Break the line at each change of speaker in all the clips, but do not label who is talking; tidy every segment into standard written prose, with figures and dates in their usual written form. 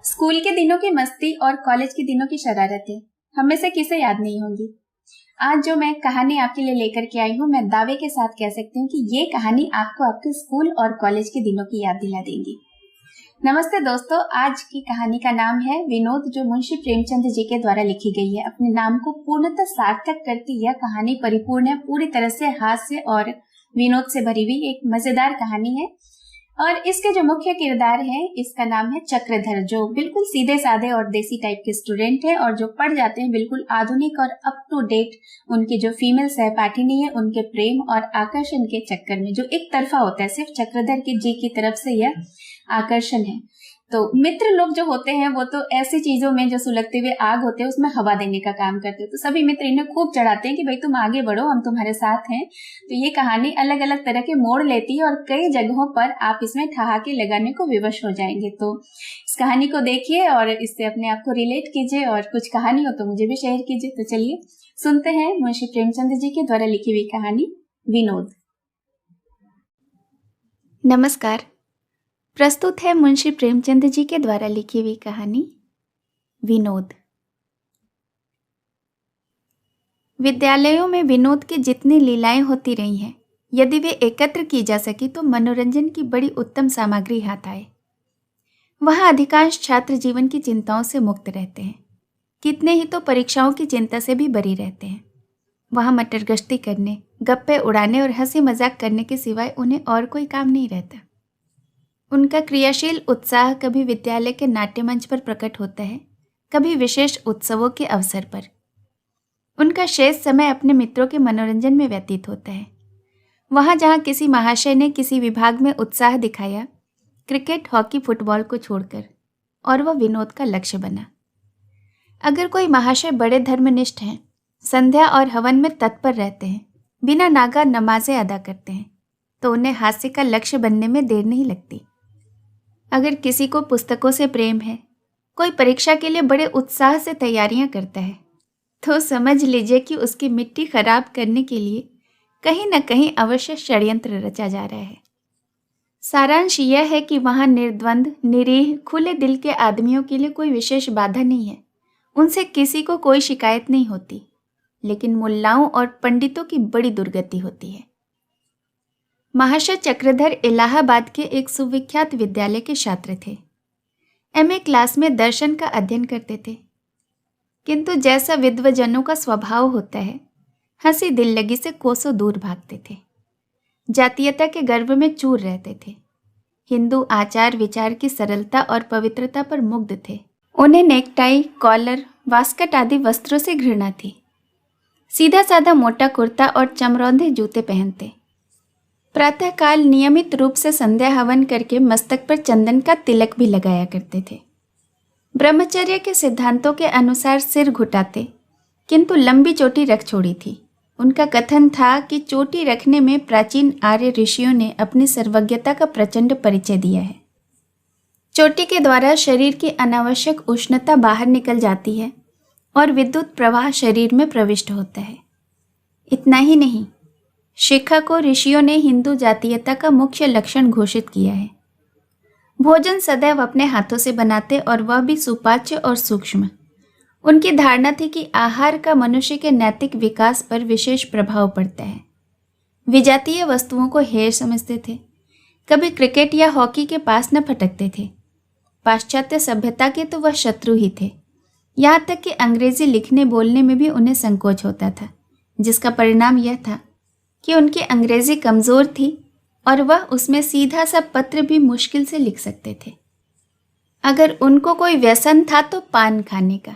School के दिनों की मस्ती और कॉलेज के दिनों की शरारतें हम में से किसे याद नहीं होंगी। आज जो मैं कहानी आपके लिए लेकर के आई हूँ, मैं दावे के साथ कह सकती हूँ कि ये कहानी आपको आपके स्कूल और कॉलेज के दिनों की याद दिला देगी। नमस्ते दोस्तों, आज की कहानी का नाम है विनोद, जो मुंशी प्रेमचंद जी के द्वारा लिखी गई है। अपने नाम को पूर्णतः सार्थक करती यह कहानी परिपूर्ण है, पूरी तरह से हास्य और विनोद से भरी हुई एक मजेदार कहानी है। और इसके जो मुख्य किरदार है, इसका नाम है चक्रधर, जो बिल्कुल सीधे साधे और देसी टाइप के स्टूडेंट है और जो पढ़ जाते हैं बिल्कुल आधुनिक और अप टू डेट उनकी जो फीमेल सहपाठिनी है उनके प्रेम और आकर्षण के चक्कर में, जो एक तरफा होता है, सिर्फ चक्रधर की जी की तरफ से यह आकर्षण है। तो मित्र लोग जो होते हैं वो तो ऐसी चीजों में जो सुलगते हुए आग होते हैं उसमें हवा देने का काम करते हैं। तो सभी मित्र इन्हें खूब चढ़ाते हैं कि भाई तुम आगे बढ़ो, हम तुम्हारे साथ हैं। तो ये कहानी अलग अलग तरह के मोड़ लेती है और कई जगहों पर आप इसमें ठहाके लगाने को विवश हो जाएंगे। तो इस कहानी को देखिए और इससे अपने आप को रिलेट कीजिए, और कुछ कहानी हो तो मुझे भी शेयर कीजिए। तो चलिए सुनते हैं मुंशी प्रेमचंद जी के द्वारा लिखी हुई कहानी विनोद।
नमस्कार, प्रस्तुत है मुंशी प्रेमचंद जी के द्वारा लिखी हुई कहानी विनोद। विद्यालयों में विनोद की जितनी लीलाएं होती रही हैं, यदि वे एकत्र की जा सकी तो मनोरंजन की बड़ी उत्तम सामग्री हाथ आए। वहाँ अधिकांश छात्र जीवन की चिंताओं से मुक्त रहते हैं, कितने ही तो परीक्षाओं की चिंता से भी बरी रहते हैं। वहाँ मटर गश्ती करने, गप्पे उड़ाने और हंसी मजाक करने के सिवाय उन्हें और कोई काम नहीं रहता। उनका क्रियाशील उत्साह कभी विद्यालय के नाट्य मंच पर प्रकट होता है, कभी विशेष उत्सवों के अवसर पर। उनका शेष समय अपने मित्रों के मनोरंजन में व्यतीत होता है। वहाँ जहाँ किसी महाशय ने किसी विभाग में उत्साह दिखाया, क्रिकेट, हॉकी, फुटबॉल को छोड़कर, और वह विनोद का लक्ष्य बना। अगर कोई महाशय बड़े धर्मनिष्ठ हैं, संध्या और हवन में तत्पर रहते हैं, बिना नागा नमाजें अदा करते हैं, तो उन्हें हास्य का लक्ष्य बनने में देर नहीं लगती। अगर किसी को पुस्तकों से प्रेम है, कोई परीक्षा के लिए बड़े उत्साह से तैयारियां करता है, तो समझ लीजिए कि उसकी मिट्टी खराब करने के लिए कहीं न कहीं अवश्य षड्यंत्र रचा जा रहा है। सारांश यह है कि वहाँ निर्द्वंद, निरीह, खुले दिल के आदमियों के लिए कोई विशेष बाधा नहीं है। उनसे किसी को कोई शिकायत नहीं होती, लेकिन मुल्लाओं और पंडितों की बड़ी दुर्गति होती है। महाशय चक्रधर इलाहाबाद के एक सुविख्यात विद्यालय के छात्र थे। एमए क्लास में दर्शन का अध्ययन करते थे, किंतु जैसा विद्वजनों का स्वभाव होता है, हंसी दिल लगी से कोसों दूर भागते थे। जातीयता के गर्व में चूर रहते थे। हिंदू आचार विचार की सरलता और पवित्रता पर मुग्ध थे। उन्हें नेकटाई, कॉलर, वास्कट आदि वस्त्रों से घृणा थी। सीधा साधा मोटा कुर्ता और चमरौंधे जूते पहनते। प्रातःकाल नियमित रूप से संध्या हवन करके मस्तक पर चंदन का तिलक भी लगाया करते थे। ब्रह्मचर्य के सिद्धांतों के अनुसार सिर घुटाते, किंतु लंबी चोटी रख छोड़ी थी। उनका कथन था कि चोटी रखने में प्राचीन आर्य ऋषियों ने अपनी सर्वज्ञता का प्रचंड परिचय दिया है। चोटी के द्वारा शरीर की अनावश्यक उष्णता बाहर निकल जाती है और विद्युत प्रवाह शरीर में प्रविष्ट होता है। इतना ही नहीं, शिखा को ऋषियों ने हिंदू जातीयता का मुख्य लक्षण घोषित किया है। भोजन सदैव अपने हाथों से बनाते, और वह भी सुपाच्य और सूक्ष्म। उनकी धारणा थी कि आहार का मनुष्य के नैतिक विकास पर विशेष प्रभाव पड़ता है। विजातीय वस्तुओं को हेय समझते थे, कभी क्रिकेट या हॉकी के पास न फटकते थे। पाश्चात्य सभ्यता के तो वह शत्रु ही थे। यहाँ तक कि अंग्रेजी लिखने बोलने में भी उन्हें संकोच होता था, जिसका परिणाम यह था कि उनकी अंग्रेजी कमज़ोर थी और वह उसमें सीधा सा पत्र भी मुश्किल से लिख सकते थे। अगर उनको कोई व्यसन था तो पान खाने का।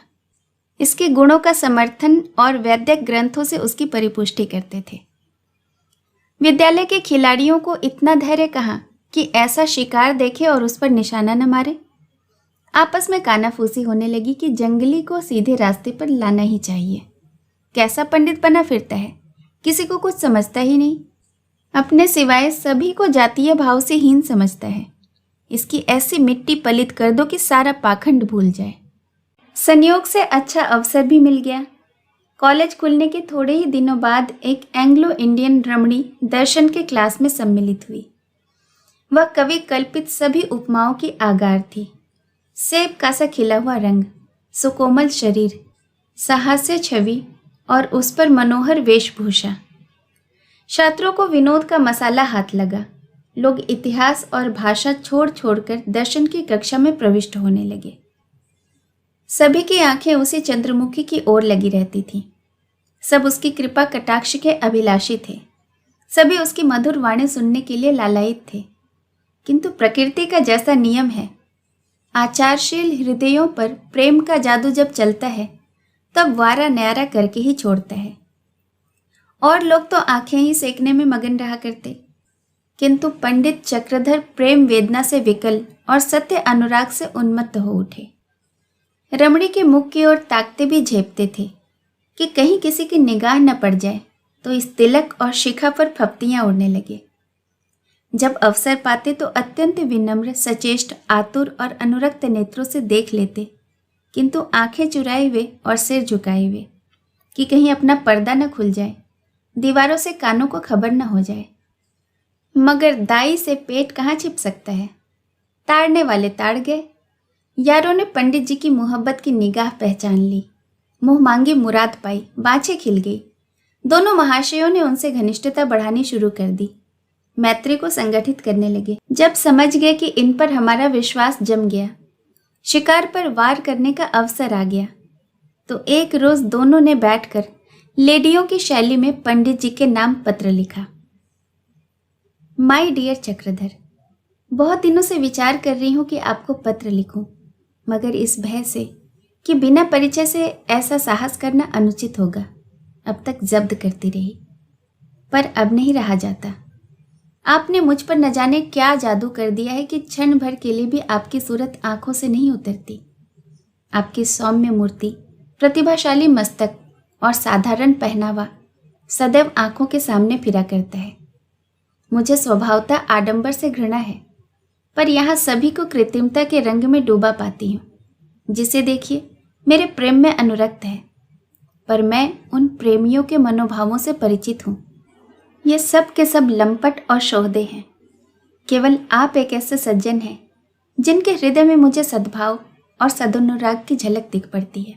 इसके गुणों का समर्थन और वैद्यक ग्रंथों से उसकी परिपुष्टि करते थे। विद्यालय के खिलाड़ियों को इतना धैर्य कहाँ कि ऐसा शिकार देखे और उस पर निशाना न मारे। आपस में कानाफूसी होने लगी कि जंगली को सीधे रास्ते पर लाना ही चाहिए। कैसा पंडित बना फिरता है, किसी को कुछ समझता ही नहीं, अपने सिवाय सभी को जातीय भाव से हीन समझता है। इसकी ऐसी मिट्टी पलित कर दो कि सारा पाखंड भूल जाए। संयोग से अच्छा अवसर भी मिल गया। कॉलेज खुलने के थोड़े ही दिनों बाद एक एंग्लो इंडियन रमणी दर्शन के क्लास में सम्मिलित हुई। वह कवि कल्पित सभी उपमाओं की आगार थी। सेब का सा खिला हुआ रंग, सुकोमल शरीर, साहस्य छवि और उस पर मनोहर वेशभूषा। छात्रों को विनोद का मसाला हाथ लगा। लोग इतिहास और भाषा छोड़ छोड़कर दर्शन की कक्षा में प्रविष्ट होने लगे। सभी की आंखें उसी चंद्रमुखी की ओर लगी रहती थीं। सब उसकी कृपा कटाक्ष के अभिलाषी थे। सभी उसकी मधुर वाणी सुनने के लिए लालायित थे। किंतु प्रकृति का जैसा नियम है, आचारशील हृदयों पर प्रेम का जादू जब चलता है तब वारा न्यारा करके ही छोड़ता है। और लोग तो आंखें ही सेकने में मगन रहा करते, किंतु पंडित चक्रधर प्रेम वेदना से विकल और सत्य अनुराग से उन्मत्त हो उठे। रमणी के मुख की ओर ताकते भी झेपते थे कि कहीं किसी की निगाह न पड़ जाए, तो इस तिलक और शिखा पर फप्तियां उड़ने लगे। जब अवसर पाते तो अत्यंत विनम्र, सचेष्ट, आतुर और अनुरक्त नेत्रों से देख लेते, किंतु आंखें चुराए हुए और सिर झुकाए हुए कि कहीं अपना पर्दा न खुल जाए, दीवारों से कानों को खबर न हो जाए। मगर दाई से पेट कहाँ छिप सकता है। ताड़ने वाले ताड़ गए। यारों ने पंडित जी की मोहब्बत की निगाह पहचान ली, मुंह मांगी मुराद पाई, बाँछें खिल गई। दोनों महाशयों ने उनसे घनिष्ठता बढ़ानी शुरू कर दी, मैत्री को संगठित करने लगे। जब समझ गए कि इन पर हमारा विश्वास जम गया, शिकार पर वार करने का अवसर आ गया, तो एक रोज दोनों ने बैठकर लेडियों की शैली में पंडित जी के नाम पत्र लिखा। माय डियर चक्रधर, बहुत दिनों से विचार कर रही हूं कि आपको पत्र लिखूं, मगर इस भय से कि बिना परिचय से ऐसा साहस करना अनुचित होगा, अब तक जब्त करती रही, पर अब नहीं रहा जाता। आपने मुझ पर न जाने क्या जादू कर दिया है कि क्षण भर के लिए भी आपकी सूरत आंखों से नहीं उतरती। आपकी सौम्य मूर्ति, प्रतिभाशाली मस्तक और साधारण पहनावा सदैव आंखों के सामने फिरा करता है। मुझे स्वभावतः आडंबर से घृणा है, पर यहाँ सभी को कृत्रिमता के रंग में डूबा पाती हूँ। जिसे देखिए मेरे प्रेम में अनुरक्त है, पर मैं उन प्रेमियों के मनोभावों से परिचित हूँ। ये सब के सब लंपट और शोहदे हैं। केवल आप एक ऐसे सज्जन हैं जिनके हृदय में मुझे सद्भाव और सदनुराग की झलक दिख पड़ती है।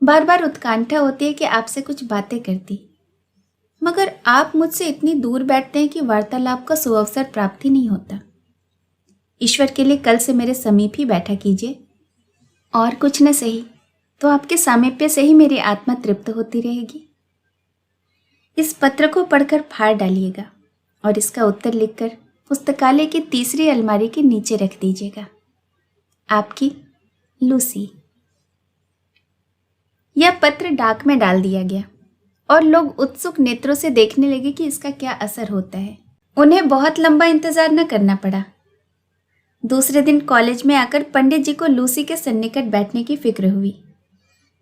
बार बार उत्कंठा होती है कि आपसे कुछ बातें करती, मगर आप मुझसे इतनी दूर बैठते हैं कि वार्तालाप का सुअवसर प्राप्त ही नहीं होता। ईश्वर के लिए कल से मेरे समीप ही बैठा कीजिए, और कुछ न सही तो आपके सामीप्य से ही मेरी आत्मा तृप्त होती रहेगी। इस पत्र को पढ़कर फाड़ डालिएगा और इसका उत्तर लिखकर पुस्तकालय की तीसरी अलमारी के नीचे रख दीजिएगा। आपकी लूसी। यह पत्र डाक में डाल दिया गया और लोग उत्सुक नेत्रों से देखने लगे कि इसका क्या असर होता है। उन्हें बहुत लंबा इंतजार न करना पड़ा। दूसरे दिन कॉलेज में आकर पंडित जी को लूसी के सन्निकट बैठने की फिक्र हुई।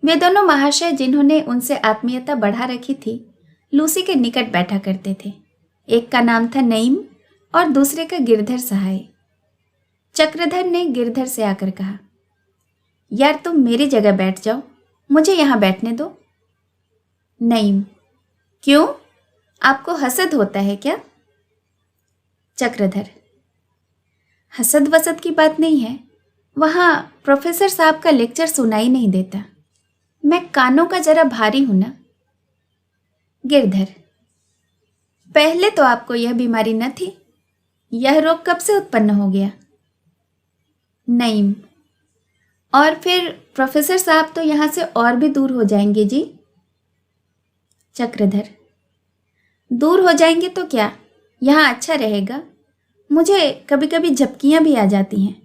वे दोनों महाशय जिन्होंने उनसे आत्मीयता बढ़ा रखी थी, लूसी के निकट बैठा करते थे। एक का नाम था नईम और दूसरे का गिरधर सहाय। चक्रधर ने गिरधर से आकर कहा, यार तुम मेरी जगह बैठ जाओ, मुझे यहां बैठने दो। नईम, क्यों, आपको हसद होता है क्या? चक्रधर, हसद वसद की बात नहीं है, वहां प्रोफेसर साहब का लेक्चर सुनाई नहीं देता, मैं कानों का जरा भारी हूं ना। गिरधर, पहले तो आपको यह बीमारी न थी, यह रोग कब से उत्पन्न हो गया? नईम, और फिर प्रोफेसर साहब तो यहां से और भी दूर हो जाएंगे जी। चक्रधर, दूर हो जाएंगे तो क्या, यहां अच्छा रहेगा। मुझे कभी कभी झपकियां भी आ जाती हैं,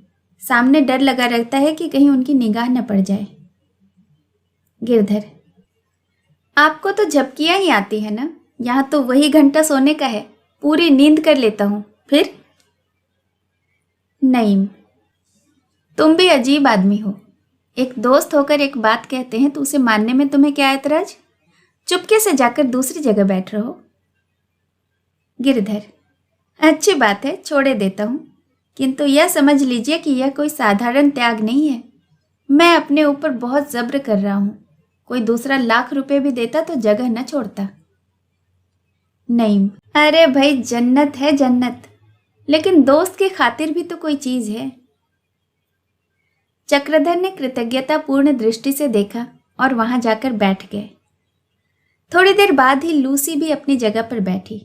सामने डर लगा रहता है कि कहीं उनकी निगाह न पड़ जाए। गिरधर, आपको तो झपकियां ही आती है ना, यहां तो वही घंटा सोने का है, पूरी नींद कर लेता हूं। फिर? नईम, तुम भी अजीब आदमी हो, एक दोस्त होकर एक बात कहते हैं तो उसे मानने में तुम्हें क्या ऐतराज? चुपके से जाकर दूसरी जगह बैठ रहो। गिरधर, अच्छी बात है, छोड़े देता हूं, किंतु यह समझ लीजिए कि यह कोई साधारण त्याग नहीं है। मैं अपने ऊपर बहुत जब्र कर रहा हूं, कोई दूसरा लाख रुपए भी देता तो जगह न छोड़ता। नईम, अरे भाई, जन्नत है जन्नत, लेकिन दोस्त की खातिर भी तो कोई चीज है। चक्रधर ने कृतज्ञतापूर्ण दृष्टि से देखा और वहां जाकर बैठ गए। थोड़ी देर बाद ही लूसी भी अपनी जगह पर बैठी।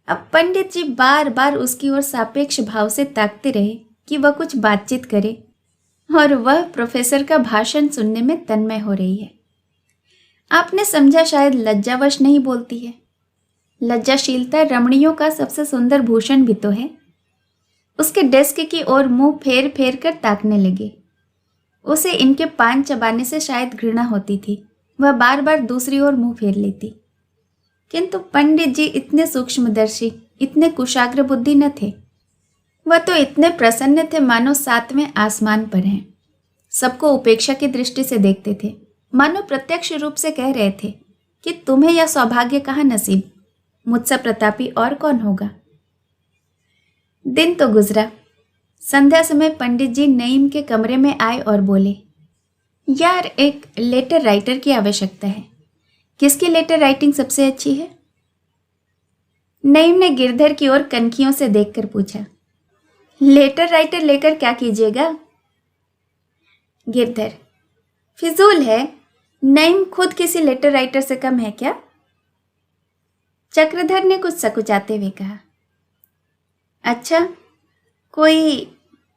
अब पंडित जी बार बार उसकी ओर सापेक्ष भाव से ताकते रहे कि वह कुछ बातचीत करे, और वह प्रोफेसर का भाषण सुनने में तन्मय हो रही है। आपने समझा शायद लज्जावश नहीं बोलती है। लज्जाशीलता रमणियों का सबसे सुंदर भूषण भी तो है। उसके डेस्क की ओर मुंह फेर फेर कर ताकने लगे। उसे इनके पान चबाने से शायद घृणा होती थी। वह बार बार दूसरी ओर मुंह फेर लेती, किंतु पंडित जी इतने सूक्ष्मदर्शी, इतने कुशाग्र बुद्धि न थे। वह तो इतने प्रसन्न थे मानो 7वें आसमान पर हैं। सबको उपेक्षा की दृष्टि से देखते थे, मानो प्रत्यक्ष रूप से कह रहे थे कि तुम्हें यह सौभाग्य कहाँ नसीब, मुझसे प्रतापी और कौन होगा। दिन तो गुजरा। संध्या समय पंडित जी नईम के कमरे में आए और बोले, यार एक लेटर राइटर की आवश्यकता है। किसकी लेटर राइटिंग सबसे अच्छी है? नईम ने गिरधर की ओर कनखियों से देखकर पूछा। लेटर राइटर लेकर क्या कीजिएगा? गिरधर, फिजूल है। नईम खुद किसी लेटर राइटर से कम है क्या? चक्रधर ने कुछ सकुचाते हुए कहा, अच्छा, कोई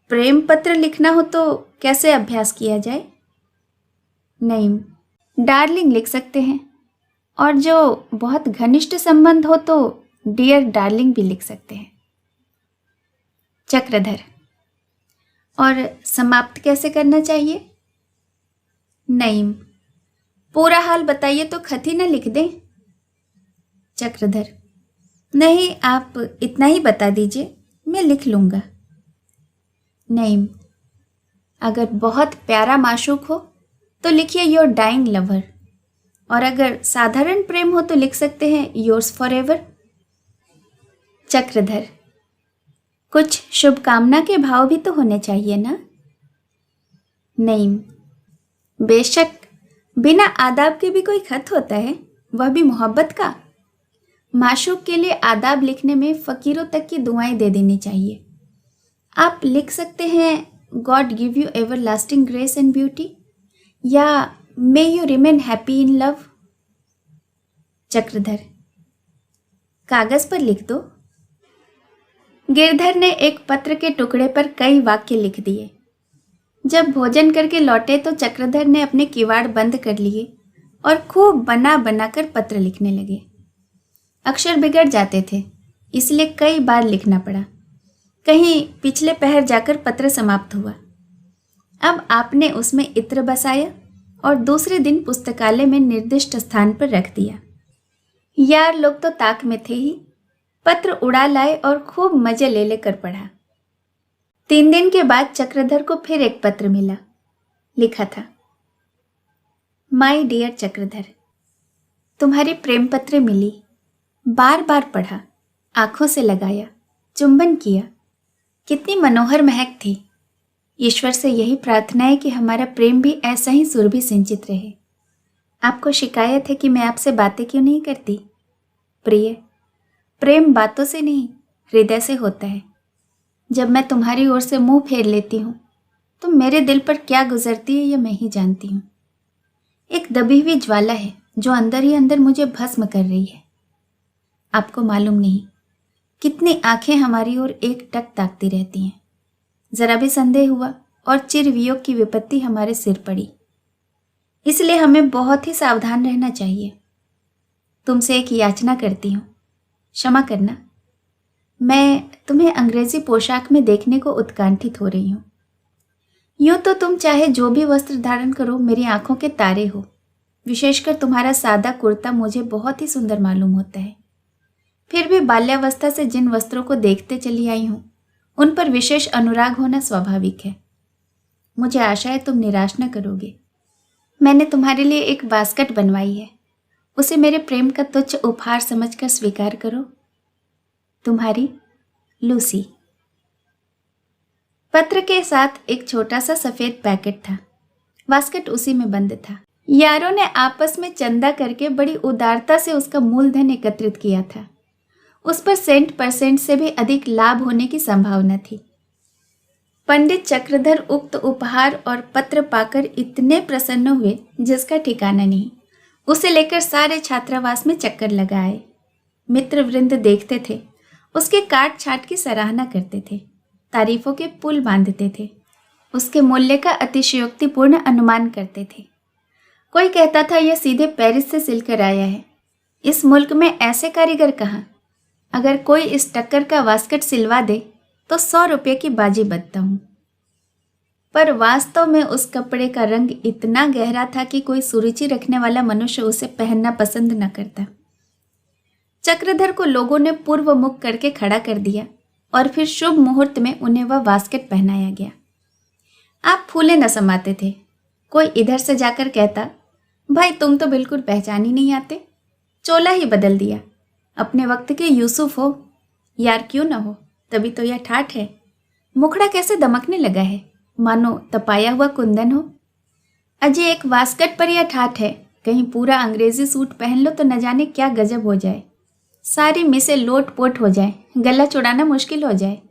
प्रेम पत्र लिखना हो तो कैसे अभ्यास किया जाए? नईम, डार्लिंग लिख सकते हैं, और जो बहुत घनिष्ठ संबंध हो तो डियर डार्लिंग भी लिख सकते हैं। चक्रधर, और समाप्त कैसे करना चाहिए? नईम, पूरा हाल बताइए तो खत ही न लिख दें। चक्रधर, नहीं, आप इतना ही बता दीजिए, मैं लिख लूंगा। नईम, अगर बहुत प्यारा माशूक हो तो लिखिए योर डाइंग लवर, और अगर साधारण प्रेम हो तो लिख सकते हैं योर्स फॉर एवर। चक्रधर, कुछ शुभकामना के भाव भी तो होने चाहिए ना? नईम, बेशक, बिना आदाब के भी कोई खत होता है, वह भी मोहब्बत का। माशूक के लिए आदाब लिखने में फकीरों तक की दुआएं दे देनी चाहिए। आप लिख सकते हैं God give you everlasting grace and beauty, या may you remain happy in love. Chakradhar, कागज पर लिख दो। गिरधर ने एक पत्र के टुकड़े पर कई वाक्य लिख दिए। जब भोजन करके लौटे तो चक्रधर ने अपने किवाड़ बंद कर लिए और खूब बना बनाकर पत्र लिखने लगे। अक्षर बिगड़ जाते थे, इसलिए कई बार लिखना पड़ा। कहीं पिछले पहर जाकर पत्र समाप्त हुआ। अब आपने उसमें इत्र बसाया और दूसरे दिन पुस्तकालय में निर्दिष्ट स्थान पर रख दिया। यार लोग तो ताक में थे ही। पत्र उड़ा लाए और खूब मजे ले लेकर पढ़ा। 3 दिन के बाद चक्रधर को फिर एक पत्र मिला। लिखा था, माय डियर चक्रधर, तुम्हारी प्रेम पत्र मिली। बार बार पढ़ा, आंखों से लगाया, चुंबन किया। कितनी मनोहर महक थी। ईश्वर से यही प्रार्थना है कि हमारा प्रेम भी ऐसा ही सुरभि सिंचित रहे। आपको शिकायत है कि मैं आपसे बातें क्यों नहीं करती? प्रिय, प्रेम बातों से नहीं, हृदय से होता है। जब मैं तुम्हारी ओर से मुंह फेर लेती हूँ तो मेरे दिल पर क्या गुजरती है यह मैं ही जानती हूँ। एक दबी हुई ज्वाला है जो अंदर ही अंदर मुझे भस्म कर रही है। आपको मालूम नहीं कितनी आंखें हमारी ओर एक टक ताकती रहती हैं। जरा भी संदेह हुआ और चिर वियोग की विपत्ति हमारे सिर पड़ी। इसलिए हमें बहुत ही सावधान रहना चाहिए। तुमसे एक याचना करती हूँ, क्षमा करना। मैं तुम्हें अंग्रेजी पोशाक में देखने को उत्कंठित हो रही हूँ। यूं तो तुम चाहे जो भी वस्त्र धारण करो मेरी आंखों के तारे हो। विशेषकर तुम्हारा सादा कुर्ता मुझे बहुत ही सुंदर मालूम होता है। फिर भी बाल्यावस्था से जिन वस्त्रों को देखते चली आई हूँ उन पर विशेष अनुराग होना स्वाभाविक है। मुझे आशा है तुम निराश न करोगे। मैंने तुम्हारे लिए एक बास्केट बनवाई है, उसे मेरे प्रेम का तुच्छ उपहार समझकर स्वीकार करो। तुम्हारी लूसी। पत्र के साथ एक छोटा सा सफेद पैकेट था। बास्केट उसी में बंद था। यारों ने आपस में चंदा करके बड़ी उदारता से उसका मूलधन एकत्रित किया था। उस पर सेंट % से भी अधिक लाभ होने की संभावना थी। पंडित चक्रधर उक्त उपहार और पत्र पाकर इतने प्रसन्न हुए जिसका ठिकाना नहीं। उसे लेकर सारे छात्रावास में चक्कर लगाए। मित्र वृंद देखते थे, उसके काट छाट की सराहना करते थे, तारीफों के पुल बांधते थे, उसके मूल्य का अतिशयोक्तिपूर्ण अनुमान करते थे। कोई कहता था यह सीधे पेरिस से सिलकर आया है, इस मुल्क में ऐसे कारीगर कहाँ। अगर कोई इस टक्कर का वास्कट सिलवा दे तो 100 रुपये की बाजी बदता हूँ। पर वास्तव में उस कपड़े का रंग इतना गहरा था कि कोई सुरुचि रखने वाला मनुष्य उसे पहनना पसंद न करता। चक्रधर को लोगों ने पूर्व मुख करके खड़ा कर दिया और फिर शुभ मुहूर्त में उन्हें वह वास्कट पहनाया गया। आप फूले न समाते थे। कोई इधर से जाकर कहता, भाई तुम तो बिल्कुल पहचान ही नहीं आते, चोला ही बदल दिया, अपने वक्त के यूसुफ हो। यार क्यों ना हो, तभी तो यह ठाठ है। मुखड़ा कैसे दमकने लगा है, मानो तपाया हुआ कुंदन हो। अजय एक वास्कट पर यह ठाठ है, कहीं पूरा अंग्रेजी सूट पहन लो तो न जाने क्या गजब हो जाए। सारी मिसें लोट पोट हो जाए, गला छुड़ाना मुश्किल हो जाए।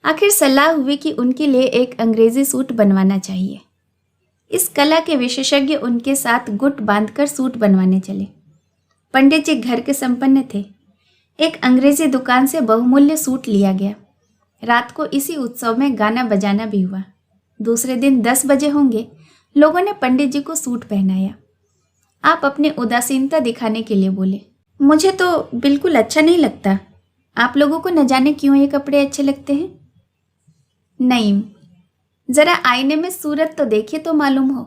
आखिर सलाह हुई कि उनके लिए एक अंग्रेजी सूट बनवाना चाहिए। इस कला के विशेषज्ञ उनके साथ गुट बांधकर सूट बनवाने चले। पंडित जी घर के संपन्न थे। एक अंग्रेजी दुकान से बहुमूल्य सूट लिया गया। रात को इसी उत्सव में गाना बजाना भी हुआ। दूसरे दिन 10 बजे होंगे, लोगों ने पंडित जी को सूट पहनाया। आप अपनी उदासीनता दिखाने के लिए बोले, मुझे तो बिल्कुल अच्छा नहीं लगता। आप लोगों को न जाने क्यों ये कपड़े अच्छे लगते हैं। नहीं, जरा आईने में सूरत तो देखिए तो मालूम हो,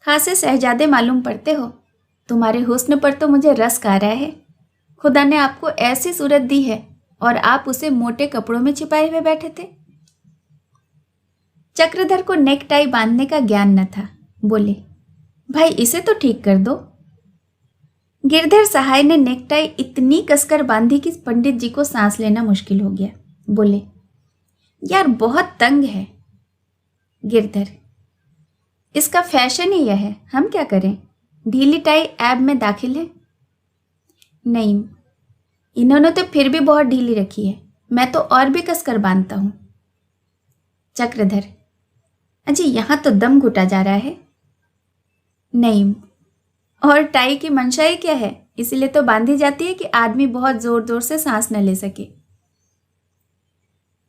खासे शहजादे मालूम पड़ते हो। तुम्हारे हुस्न पर तो मुझे रस आ रहा है। खुदा ने आपको ऐसी सूरत दी है और आप उसे मोटे कपड़ों में छिपाए हुए बैठे थे। चक्रधर को नेक टाई बांधने का ज्ञान न था। बोले, भाई इसे तो ठीक कर दो। गिरधर सहाय ने नेक टाई इतनी कसकर बांधी कि पंडित जी को सांस लेना मुश्किल हो गया। बोले, यार बहुत तंग है। गिरधर, इसका फैशन ही यह है, हम क्या करें। ढीली टाई ऐब में दाखिल है। नहीं, इन्होंने तो फिर भी बहुत ढीली रखी है, मैं तो और भी कसकर बांधता हूं। चक्रधर, अजी यहां तो दम घुटा जा रहा है। नहीं, और टाई की मंशा ही क्या है, इसीलिए तो बांधी जाती है कि आदमी बहुत जोर जोर से सांस न ले सके।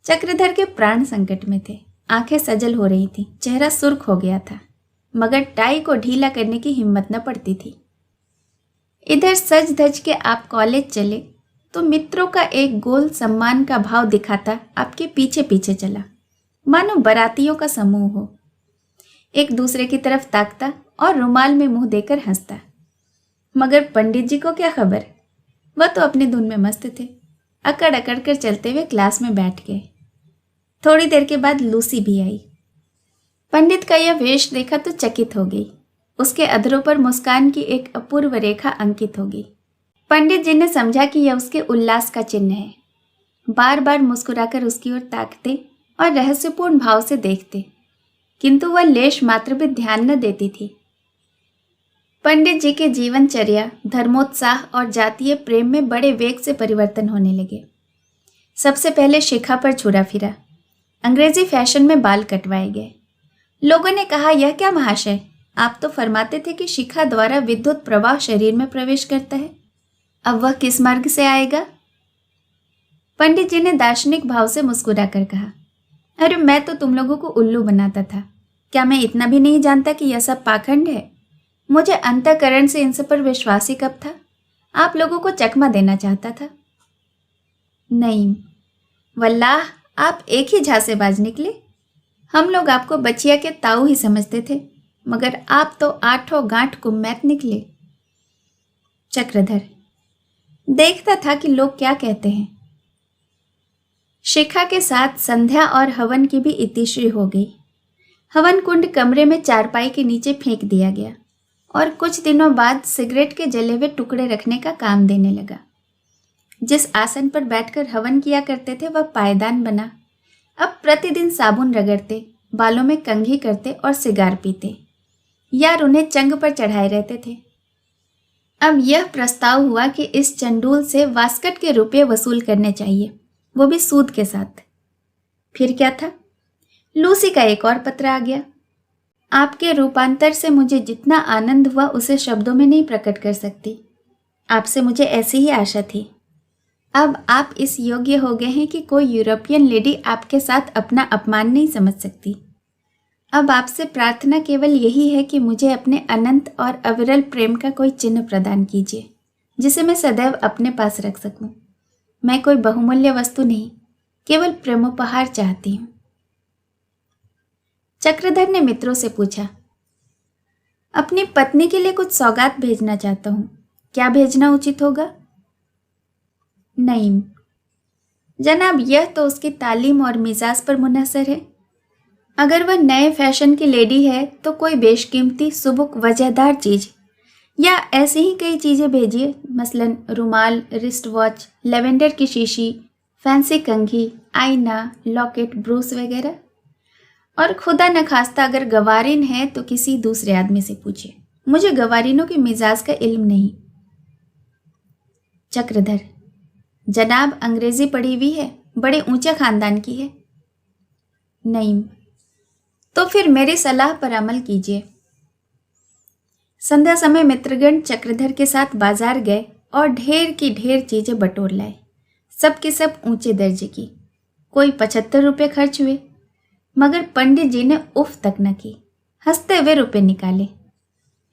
चक्रधर के प्राण संकट में थे, आंखें सजल हो रही थी, चेहरा सुर्ख हो गया था, मगर टाई को ढीला करने की हिम्मत न पड़ती थी। इधर सज धज के आप कॉलेज चले तो मित्रों का एक गोल सम्मान का भाव दिखाता आपके पीछे पीछे चला, मानो बारातियों का समूह हो। एक दूसरे की तरफ ताकता और रुमाल में मुंह देकर हंसता। मगर पंडित जी को क्या खबर, वह तो अपनी धुन में मस्त थे। अकड़ अकड़ कर चलते हुए क्लास में बैठ गए। थोड़ी देर के बाद लूसी भी आई। पंडित का यह वेश देखा तो चकित हो गई। उसके अधरों पर मुस्कान की एक अपूर्व रेखा अंकित हो गई। पंडित जी ने समझा कि यह उसके उल्लास का चिन्ह है। बार बार मुस्कुराकर उसकी ओर ताकते और रहस्यपूर्ण भाव से देखते, किंतु वह लेश मात्र भी ध्यान न देती थी। पंडित जी के जीवनचर्या, धर्मोत्साह और जातीय प्रेम में बड़े वेग से परिवर्तन होने लगे। सबसे पहले शिखा पर छुरा फिरा। अंग्रेजी फैशन में बाल कटवाए गए। लोगों ने कहा, यह क्या महाशय, आप तो फरमाते थे कि शिखा द्वारा विद्युत प्रवाह शरीर में प्रवेश करता है, अब वह किस मार्ग से आएगा। पंडित जी ने दार्शनिक भाव से मुस्कुराकर कहा, अरे मैं तो तुम लोगों को उल्लू बनाता था, क्या मैं इतना भी नहीं जानता कि यह सब पाखंड है। मुझे अंतःकरण से इन सब पर विश्वास ही कब था, आप लोगों को चकमा देना चाहता था। नहीं, वल्लाह आप एक ही झांसेबाज निकले। हम लोग आपको बचिया के ताऊ ही समझते थे, मगर आप तो आठों गांठ कुम्मैत निकले। चक्रधर, देखता था कि लोग क्या कहते हैं। शिखा के साथ संध्या और हवन की भी इतिश्री हो गई। हवन कुंड कमरे में चारपाई के नीचे फेंक दिया गया और कुछ दिनों बाद सिगरेट के जले हुए टुकड़े रखने का काम देने लगा। जिस आसन पर बैठकर हवन किया करते थे वह पायदान बना। अब प्रतिदिन साबुन रगड़ते, बालों में कंघी करते और सिगार पीते। यार उन्हें चंग पर चढ़ाए रहते थे। अब यह प्रस्ताव हुआ कि इस चंडूल से वास्कट के रुपये वसूल करने चाहिए, वो भी सूद के साथ। फिर क्या था, लूसी का एक और पत्र आ गया। आपके रूपांतर से मुझे जितना आनंद हुआ उसे शब्दों में नहीं प्रकट कर सकती। आपसे मुझे ऐसी ही आशा थी। अब आप इस योग्य हो गए हैं कि कोई यूरोपियन लेडी आपके साथ अपना अपमान नहीं समझ सकती। अब आपसे प्रार्थना केवल यही है कि मुझे अपने अनंत और अविरल प्रेम का कोई चिन्ह प्रदान कीजिए, जिसे मैं सदैव अपने पास रख सकूं। मैं कोई बहुमूल्य वस्तु नहीं, केवल प्रेमोपहार चाहती हूँ। चक्रधर ने मित्रों से पूछा, अपनी पत्नी के लिए कुछ सौगात भेजना चाहता हूँ, क्या भेजना उचित होगा? नहीं जनाब, यह तो उसकी तालीम और मिजाज पर मुनहसर है। अगर वह नए फैशन की लेडी है तो कोई बेशकीमती सुबुक वजहदार चीज या ऐसी ही कई चीज़ें भेजिए, मसलन रुमाल, रिस्ट वॉच, लेवेंडर की शीशी, फैंसी कंघी, आईना, लॉकेट, ब्रूस वगैरह। और खुदा न खास्ता अगर गवारीन है तो किसी दूसरे आदमी से पूछिए, मुझे गवारीनों के मिजाज का इल्म नहीं। चक्रधर, जनाब अंग्रेजी पढ़ी हुई है, बड़े ऊंचे खानदान की है। नहीं, तो फिर मेरी सलाह पर अमल कीजिए। संध्या समय मित्रगण चक्रधर के साथ बाजार गए और ढेर की ढेर चीजें बटोर लाए, सब के सब ऊंचे दर्जे की। कोई 75 रुपये खर्च हुए, मगर पंडित जी ने उफ तक न की, हंसते हुए रुपए निकाले।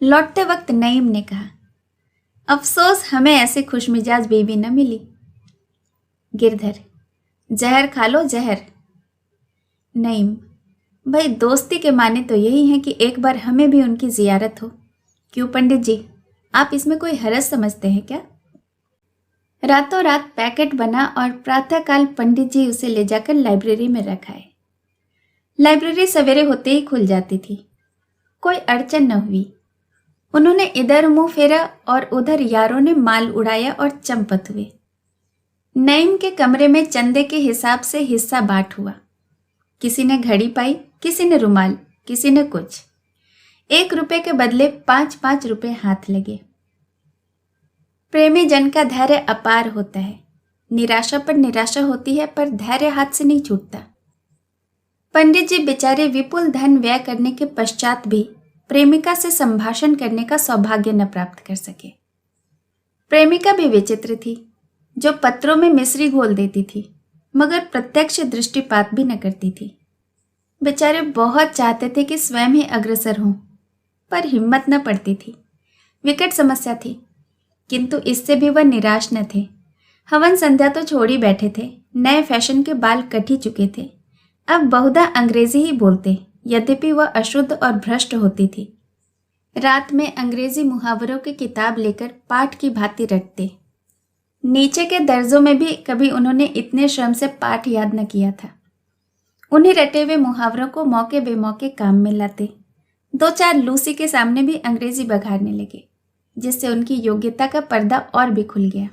लौटते वक्त नईम ने कहा, अफसोस हमें ऐसी खुशमिजाज बीवी न मिली। गिरधर, जहर खा लो जहर। नईम, भाई दोस्ती के माने तो यही है कि एक बार हमें भी उनकी जियारत हो। क्यों पंडित जी, आप इसमें कोई हरज समझते हैं क्या? रातों रात पैकेट बना और प्रातःकाल पंडित जी उसे ले जाकर लाइब्रेरी में रखाए। लाइब्रेरी सवेरे होते ही खुल जाती थी, कोई अड़चन न हुई। उन्होंने इधर मुंह फेरा और उधर यारों ने माल उड़ाया और चंपत हुए। नईम के कमरे में चंदे के हिसाब से हिस्सा बांट हुआ। किसी ने घड़ी पाई, किसी ने रुमाल, किसी ने कुछ। 1 रुपये के बदले 5-5 रुपये हाथ लगे। प्रेमी जन का धैर्य अपार होता है। निराशा पर निराशा होती है, पर धैर्य हाथ से नहीं छूटता। पंडित जी बेचारे विपुल धन व्यय करने के पश्चात भी प्रेमिका से संभाषण करने का सौभाग्य न प्राप्त कर सके। प्रेमिका भी विचित्र थी, जो पत्रों में मिश्री घोल देती थी, मगर प्रत्यक्ष दृष्टिपात भी न करती थी। बेचारे बहुत चाहते थे कि स्वयं ही अग्रसर हों, पर हिम्मत न पड़ती थी। विकट समस्या थी, किंतु इससे भी वह निराश न थे। हवन संध्या तो छोड़ ही बैठे थे, नए फैशन के बाल कट ही चुके थे। अब बहुधा अंग्रेजी ही बोलते, यद्यपि वह अशुद्ध और भ्रष्ट होती थी। रात में अंग्रेजी मुहावरों की किताब लेकर पाठ की भांति रटते। नीचे के दर्जों में भी कभी उन्होंने इतने श्रम से पाठ याद न किया था। उन्हीं रटे हुए मुहावरों को मौके बेमौके काम में लाते। 2-4 लूसी के सामने भी अंग्रेजी बघाड़ने लगे, जिससे उनकी योग्यता का पर्दा और भी खुल गया।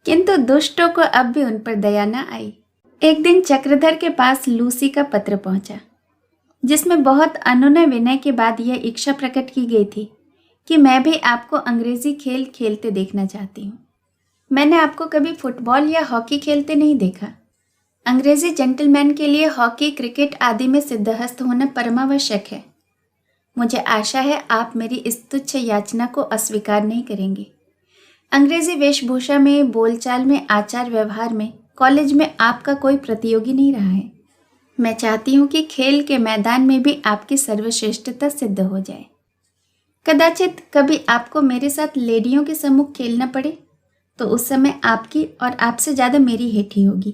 किंतु दुष्टों को अब भी उन पर दया न आई। एक दिन चक्रधर के पास लूसी का पत्र पहुंचा, जिसमें बहुत अनुनय विनय के बाद यह इच्छा प्रकट की गई थी कि मैं भी आपको अंग्रेजी खेल खेलते देखना चाहती हूँ। मैंने आपको कभी फुटबॉल या हॉकी खेलते नहीं देखा। अंग्रेजी जेंटलमैन के लिए हॉकी, क्रिकेट आदि में सिद्धहस्त होना परमावश्यक है। मुझे आशा है आप मेरी इस तुच्छ याचना को अस्वीकार नहीं करेंगे। अंग्रेजी वेशभूषा में, बोलचाल में, आचार व्यवहार में कॉलेज में आपका कोई प्रतियोगी नहीं रहा है। मैं चाहती हूँ कि खेल के मैदान में भी आपकी सर्वश्रेष्ठता सिद्ध हो जाए। कदाचित कभी आपको मेरे साथ लेडियों के सम्मुख खेलना पड़े तो उस समय आपकी और आपसे ज़्यादा मेरी हेठी होगी।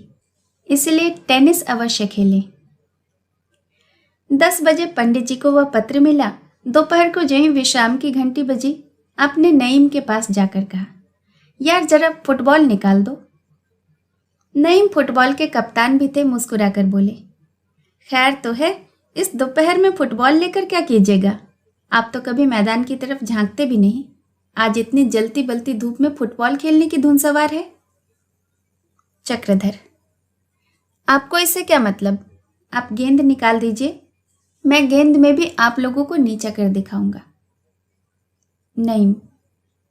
इसलिए टेनिस अवश्य खेलें। 10 बजे पंडित जी को वह पत्र मिला। दोपहर को जो ही विश्राम की घंटी बजी, आपने नईम के पास जाकर कहा, यार जरा फुटबॉल निकाल दो। नईम फुटबॉल के कप्तान भी थे, मुस्कुराकर बोले, खैर तो है, इस दोपहर में फुटबॉल लेकर क्या कीजिएगा? आप तो कभी मैदान की तरफ झांकते भी नहीं। आज इतनी जलती बलती धूप में फुटबॉल खेलने की धुन सवार है। चक्रधर, आपको इससे क्या मतलब? आप गेंद निकाल दीजिए, मैं गेंद में भी आप लोगों को नीचा कर दिखाऊंगा। नहीं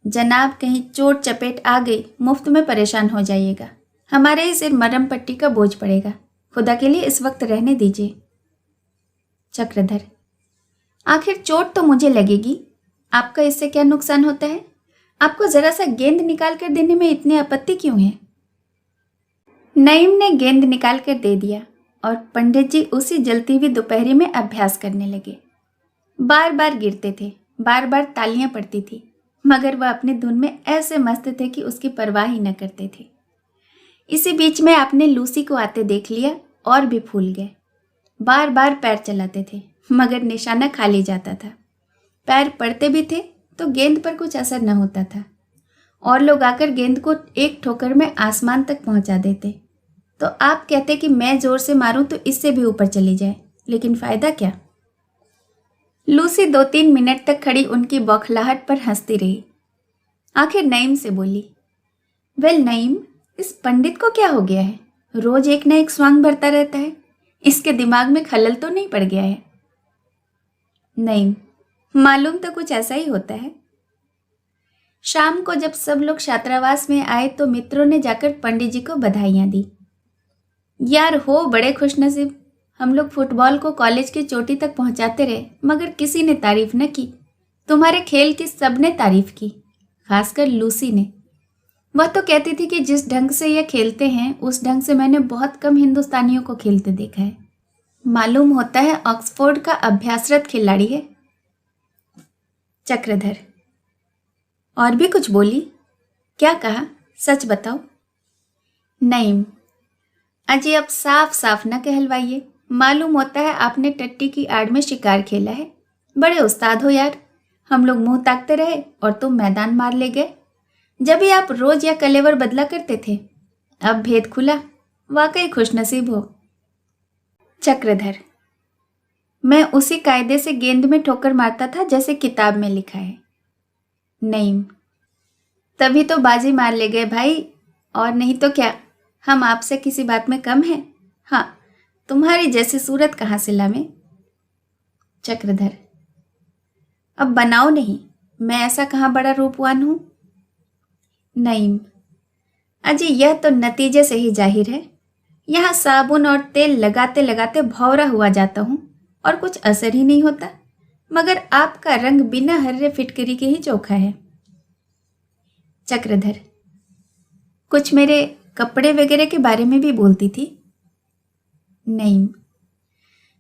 जनाब, कहीं चोट चपेट आ गई, मुफ्त में परेशान हो जाइएगा। हमारे ही सिर मरहम पट्टी का बोझ पड़ेगा। खुदा के लिए इस वक्त रहने दीजिए। चक्रधर, आखिर चोट तो मुझे लगेगी, आपका इससे क्या नुकसान होता है? आपको जरा सा गेंद निकाल कर देने में इतनी आपत्ति क्यों है? नईम ने गेंद निकाल कर दे दिया और पंडित जी उसी जलती हुई दोपहरी में अभ्यास करने लगे। बार बार गिरते थे, बार बार तालियां पड़ती थी, मगर वह अपने धुन में ऐसे मस्त थे कि उसकी परवाह ही न करते थे। इसी बीच में आपने लूसी को आते देख लिया और भी फूल गए। बार बार पैर चलाते थे, मगर निशाना खाली जाता था। पैर पड़ते भी थे तो गेंद पर कुछ असर न होता था, और लोग आकर गेंद को एक ठोकर में आसमान तक पहुंचा देते। तो आप कहते कि मैं जोर से मारूं तो इससे भी ऊपर चली जाए, लेकिन फायदा क्या? लूसी 2-3 मिनट तक खड़ी उनकी बौखलाहट पर हंसती रही। आखिर नईम से बोली, वेल नईम, इस पंडित को क्या हो गया है? रोज एक न एक स्वांग भरता रहता है। इसके दिमाग में खलल तो नहीं पड़ गया है? नईम, मालूम तो कुछ ऐसा ही होता है। शाम को जब सब लोग छात्रावास में आए तो मित्रों ने जाकर पंडित जी को बधाइयां दी। यार हो बड़े खुशनसीब, हम लोग फुटबॉल को कॉलेज की चोटी तक पहुंचाते रहे, मगर किसी ने तारीफ न की। तुम्हारे खेल की सबने तारीफ की, खासकर लूसी ने। वह तो कहती थी कि जिस ढंग से यह खेलते हैं उस ढंग से मैंने बहुत कम हिंदुस्तानियों को खेलते देखा है। मालूम होता है ऑक्सफोर्ड का अभ्यासरत खिलाड़ी है। चक्रधर, और भी कुछ बोली? क्या कहा, सच बताओ। नईम, अजी अब साफ साफ न कहलवाइए। मालूम होता है आपने टट्टी की आड़ में शिकार खेला है। बड़े उस्ताद हो यार। हम लोग मुंह ताकते रहे और तुम मैदान मार ले गए। जब भी आप रोज या कलेवर बदला करते थे, अब भेद खुला। वाकई खुशनसीब हो। चक्रधर, मैं उसी कायदे से गेंद में ठोकर मारता था जैसे किताब में लिखा है। नईम, तभी तो बाजी मार ले गए भाई, और नहीं तो क्या। हम आपसे किसी बात में कम हैं? हाँ, तुम्हारी जैसी सूरत कहाँ से लावें? चक्रधर, अब बनाओ नहीं, मैं ऐसा कहाँ बड़ा रूपवान हूं? नईम, अजी यह तो नतीजे से ही जाहिर है। यहाँ साबुन और तेल लगाते लगाते भौरा हुआ जाता हूं और कुछ असर ही नहीं होता, मगर आपका रंग बिना हर्रे फिटकरी के ही चोखा है। चक्रधर, कुछ मेरे कपड़े वगैरह के बारे में भी बोलती थी? नईम,